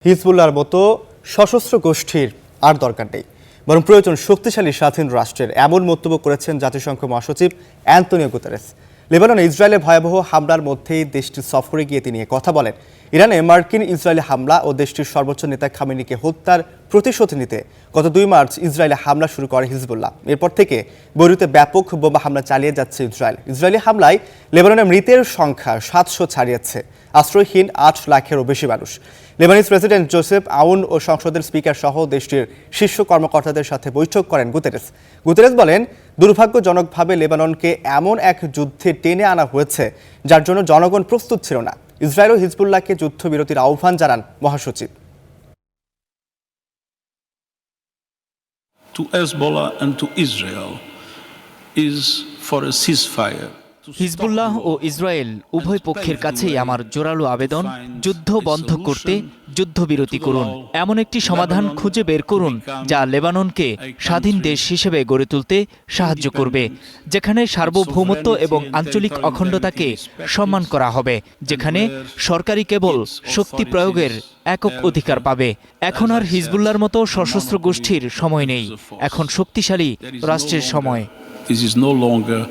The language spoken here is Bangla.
হিজবুল্লাহর মতো সশস্ত্র গোষ্ঠীর আর দরকার নেই, বরং প্রয়োজন শক্তিশালী স্বাধীন রাষ্ট্রের, এমন মন্তব্য করেছেন জাতিসংঘ মহাসচিব অ্যান্তোনিও গুতেরেস। লেবাননে ইসরায়েলে ভয়াবহ হামলার মধ্যেই দেশটি সফরে গিয়ে তিনি কথা বলেন। ইরানে মার্কিন ইসরায়েলি হামলা ও দেশটির সর্বোচ্চ নেতা খামেনিকে হত্যার প্রতিশোধ নিতে গত 2 মার্চ ইসরায়েলে হামলা শুরু করে হিজবুল্লাহ। এরপর থেকে বৈরুতে ব্যাপক বোমা হামলা চালিয়ে যাচ্ছে ইসরায়েল। ইসরায়েলি হামলায় লেবাননের মৃতের সংখ্যা 700 ছাড়িয়েছে, আশ্রয়হীন 8 লাখেরও বেশি মানুষ। লেবানিজ প্রেসিডেন্ট জোসেফ আউন ও সংসদের স্পিকার সহ দেশটির শীর্ষ কর্মকর্তাদের সাথে বৈঠক করেন গুতেরেস। গুতেরেস বলেন, দুর্ভাগ্যজনকভাবে লেবাননকে এমন এক যুদ্ধে টেনে আনা হয়েছে যার জন্য জনগণ প্রস্তুত ছিল না। ইসরায়েল ও হিজবুল্লাহকে যুদ্ধবিরতির আহ্বান জানান মহাসচিব। To Hezbollah and to Israel is for a ceasefire. Hezbollah ও ইসরায়েল উভয় পক্ষের কাছেই আমার জোরালো আবেদন, যুদ্ধ বন্ধ করতে যুদ্ধবিরতি করুন। এমন একটি সমাধান খুঁজে বের করুন যা লেবাননকে স্বাধীন দেশ হিসেবে গড়ে তুলতে সাহায্য করবে, যেখানে সার্বভৌমত্ব এবং আঞ্চলিক অখণ্ডতাকে সম্মান করা হবে, যেখানে সরকারি কেবল শক্তি প্রয়োগের একক অধিকার পাবে। এখন আর হিজবুল্লাহর মতো সশস্ত্র গোষ্ঠীর সময় নেই, এখন শক্তিশালী রাষ্ট্রের সময়। This is no longer